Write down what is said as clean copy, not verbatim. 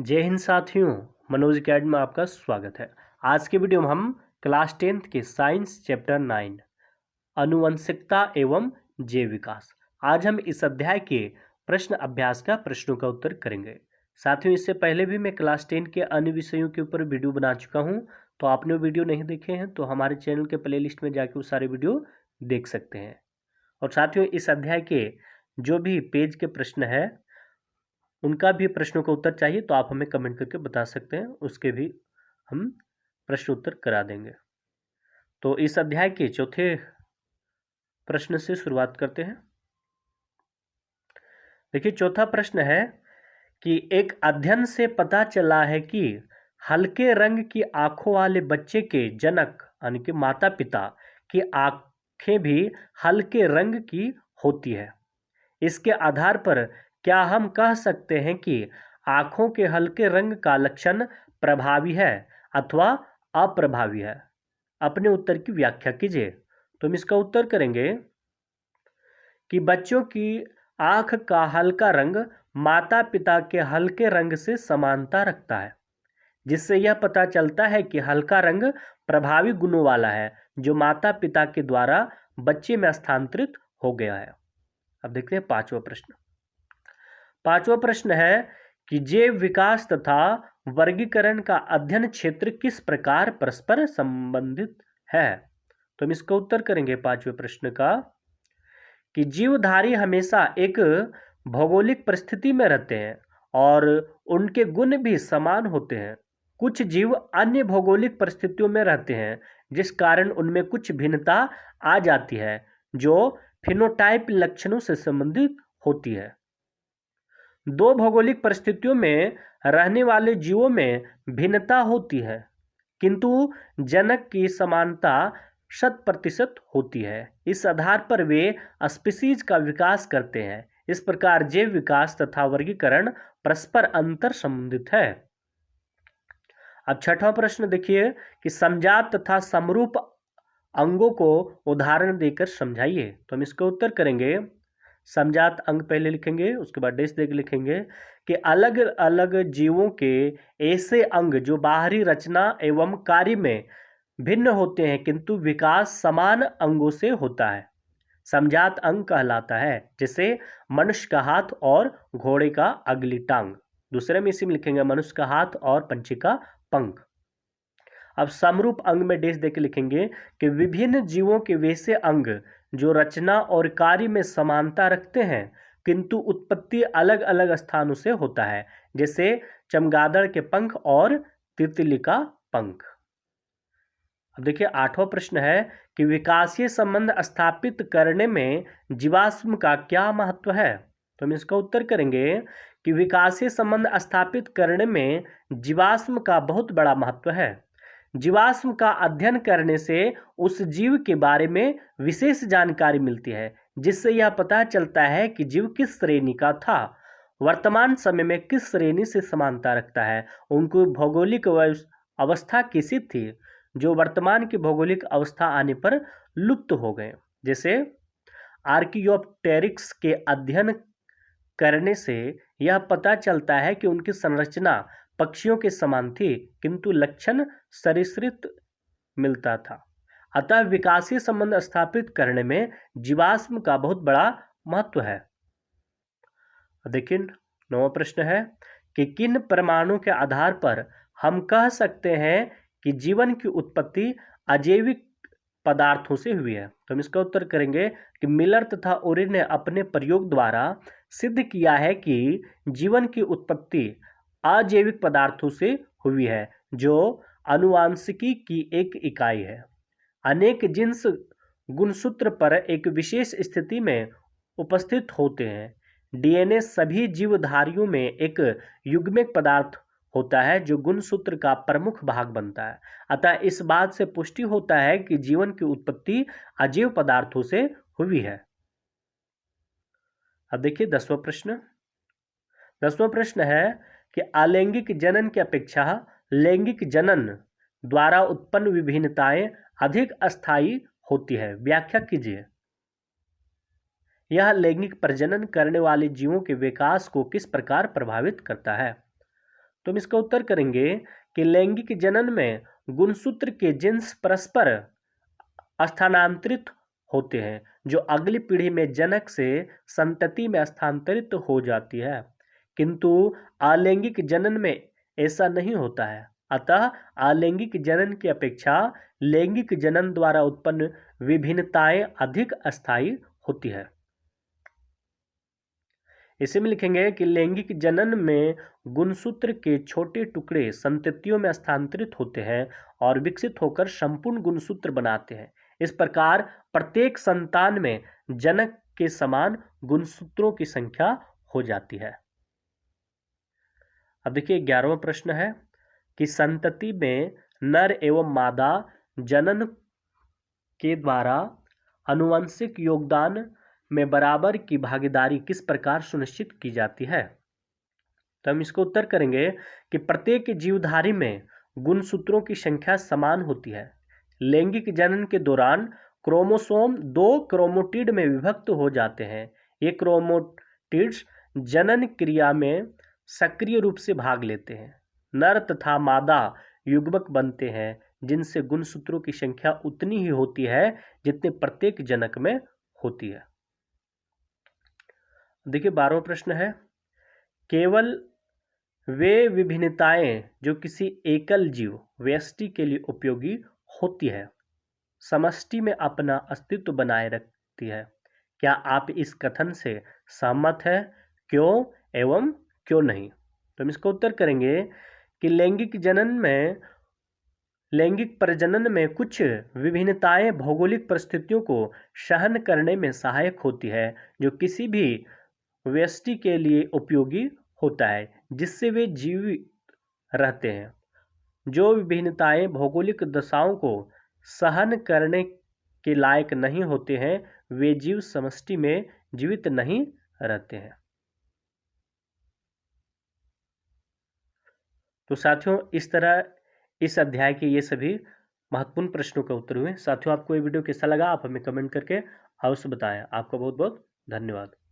जय हिंद साथियों, मनोज अकेडमी में आपका स्वागत है। आज के वीडियो में हम क्लास 10th के साइंस चैप्टर 9 आनुवंशिकता एवं जैव विकास, आज हम इस अध्याय के प्रश्न अभ्यास का प्रश्नों का उत्तर करेंगे। साथियों, इससे पहले भी मैं क्लास 10 के अन्य विषयों के ऊपर वीडियो बना चुका हूं, तो आपने वो वीडियो नहीं देखे हैं तो हमारे चैनल के प्लेलिस्ट में जाके वो सारे वीडियो देख सकते हैं। और साथियों, इस अध्याय के जो भी पेज के प्रश्न है उनका भी प्रश्नों का उत्तर चाहिए तो आप हमें कमेंट करके बता सकते हैं, उसके भी हम प्रश्न उत्तर करा देंगे। तो इस अध्याय के चौथे प्रश्न से शुरुआत करते हैं। देखिए, चौथा प्रश्न है कि एक अध्ययन से पता चला है कि हल्के रंग की आंखों वाले बच्चे के जनक यानी कि माता पिता की आंखें भी हल्के रंग की होती है। इसके आधार पर क्या हम कह सकते हैं कि आंखों के हल्के रंग का लक्षण प्रभावी है अथवा अप्रभावी है? अपने उत्तर की व्याख्या कीजिए। तो हम इसका उत्तर करेंगे कि बच्चों की आंख का हल्का रंग माता पिता के हल्के रंग से समानता रखता है, जिससे यह पता चलता है कि हल्का रंग प्रभावी गुणों वाला है जो माता पिता के द्वारा बच्चे में स्थानांतरित हो गया है। अब देखते हैं पांचवा प्रश्न। पांचवा प्रश्न है कि जैव विकास तथा वर्गीकरण का अध्ययन क्षेत्र किस प्रकार परस्पर संबंधित है? तो हम इसका उत्तर करेंगे पांचवें प्रश्न का कि जीवधारी हमेशा एक भौगोलिक परिस्थिति में रहते हैं और उनके गुण भी समान होते हैं। कुछ जीव अन्य भौगोलिक परिस्थितियों में रहते हैं जिस कारण उनमें कुछ भिन्नता आ जाती है जो फिनोटाइप लक्षणों से संबंधित होती है। दो भौगोलिक परिस्थितियों में रहने वाले जीवों में भिन्नता होती है, किंतु जनक की समानता 100% होती है। इस आधार पर वे स्पीशीज का विकास करते हैं। इस प्रकार जैव विकास तथा वर्गीकरण परस्पर अंतर संबंधित है। अब छठवां प्रश्न देखिए कि समजात तथा समरूप अंगों को उदाहरण देकर समझाइए। तो हम इसका उत्तर करेंगे, समजात अंग पहले लिखेंगे, उसके बाद डेश देकर लिखेंगे कि अलग अलग जीवों के ऐसे अंग जो बाहरी रचना एवं कार्य में भिन्न होते हैं किंतु विकास समान अंगों से होता है, समजात अंग कहलाता है। जैसे मनुष्य का हाथ और घोड़े का अगली टांग। दूसरे में इसी में लिखेंगे मनुष्य का हाथ और पंछी का पंख। अब समरूप अंग में डेश देकर लिखेंगे कि विभिन्न जीवों के वैसे अंग जो रचना और कार्य में समानता रखते हैं किंतु उत्पत्ति अलग अलग स्थानों से होता है, जैसे चमगादड़ के पंख और तितली का पंख। अब देखिए आठवां प्रश्न है कि विकासीय संबंध स्थापित करने में जीवाश्म का क्या महत्व है? तो हम इसका उत्तर करेंगे कि विकासीय संबंध स्थापित करने में जीवाश्म का बहुत बड़ा महत्व है। जीवाश्म का अध्ययन करने से उस जीव के बारे में विशेष जानकारी मिलती है, जिससे यह पता चलता है कि जीव किस श्रेणी का था, वर्तमान समय में किस श्रेणी से समानता रखता है, उनकी भौगोलिक अवस्था कैसी थी जो वर्तमान की भौगोलिक अवस्था आने पर लुप्त हो गए। जैसे आर्कियोप्टेरिक्स के अध्ययन करने से यह पता चलता है कि उनकी संरचना पक्षियों के समान थी किंतु लक्षण सरीसृप मिलता था। अतः विकासीय संबंध स्थापित करने में जीवाश्म का बहुत बड़ा महत्व है। देखिए नौवां प्रश्न है कि किन प्रमाणों के आधार पर हम कह सकते हैं कि जीवन की उत्पत्ति अजैविक पदार्थों से हुई है? तो हम इसका उत्तर करेंगे कि मिलर तथा ओरिन ने अपने प्रयोग द्वारा सिद्ध किया है कि जीवन की उत्पत्ति अजैविक पदार्थों से हुई है जो आनुवांशिकी की एक इकाई है। अनेक जीन्स गुणसूत्र पर एक विशेष स्थिति में उपस्थित होते हैं। डीएनए सभी जीवधारियों में एक युग्मक पदार्थ होता है जो गुणसूत्र का प्रमुख भाग बनता है। अतः इस बात से पुष्टि होता है कि जीवन की उत्पत्ति अजैव पदार्थों से हुई है। अब देखिए 10वां प्रश्न। 10वां प्रश्न है कि अलैंगिक जनन की अपेक्षा लैंगिक जनन द्वारा उत्पन्न विभिन्नताएं अधिक अस्थायी होती है, व्याख्या कीजिए। यह लैंगिक प्रजनन करने वाले जीवों के विकास को किस प्रकार प्रभावित करता है? तो हम इसका उत्तर करेंगे कि लैंगिक जनन में गुणसूत्र के जीन्स परस्पर स्थानांतरित होते हैं, जो अगली पीढ़ी में जनक से संतति में स्थानांतरित हो जाती है, किंतु अलैंगिक जनन में ऐसा नहीं होता है। अतः अलैंगिक जनन की अपेक्षा लैंगिक जनन द्वारा उत्पन्न विभिन्नताएं अधिक अस्थायी होती है। इसे में लिखेंगे कि लैंगिक जनन में गुणसूत्र के छोटे टुकड़े संततियों में स्थानांतरित होते हैं और विकसित होकर संपूर्ण गुणसूत्र बनाते हैं। इस प्रकार प्रत्येक संतान में जनक के समान गुणसूत्रों की संख्या हो जाती है। अब देखिए 11वां प्रश्न है कि संतति में नर एवं मादा जनन के द्वारा आनुवंशिक योगदान में बराबर की भागीदारी किस प्रकार सुनिश्चित की जाती है। तो हम इसको उत्तर करेंगे कि प्रत्येक जीवधारी में गुणसूत्रों की संख्या समान होती है। लैंगिक जनन के दौरान क्रोमोसोम 2 क्रोमोटिड में विभक्त हो जाते हैं। ये क्रोमोटिड्स जनन क्रिया में सक्रिय रूप से भाग लेते हैं। नर तथा मादा युग्मक बनते हैं जिनसे गुणसूत्रों की संख्या उतनी ही होती है जितनी प्रत्येक जनक में होती है। देखिए 12वां प्रश्न है, केवल वे विभिन्नताएं जो किसी एकल जीव व्यष्टि के लिए उपयोगी होती है समष्टि में अपना अस्तित्व बनाए रखती है। क्या आप इस कथन से सहमत है? क्यों एवं क्यों नहीं? तो हम इसका उत्तर करेंगे कि लैंगिक प्रजनन में कुछ विभिन्नताएं भौगोलिक परिस्थितियों को सहन करने में सहायक होती है, जो किसी भी व्यष्टि के लिए उपयोगी होता है जिससे वे जीवित रहते हैं। जो विभिन्नताएं भौगोलिक दशाओं को सहन करने के लायक नहीं होते हैं वे जीव समष्टि में जीवित नहीं रहते हैं। तो साथियों इस तरह इस अध्याय के ये सभी महत्वपूर्ण प्रश्नों का उत्तर हुए। साथियों आपको ये वीडियो कैसा लगा आप हमें कमेंट करके अवश्य बताएं। आपका बहुत बहुत धन्यवाद।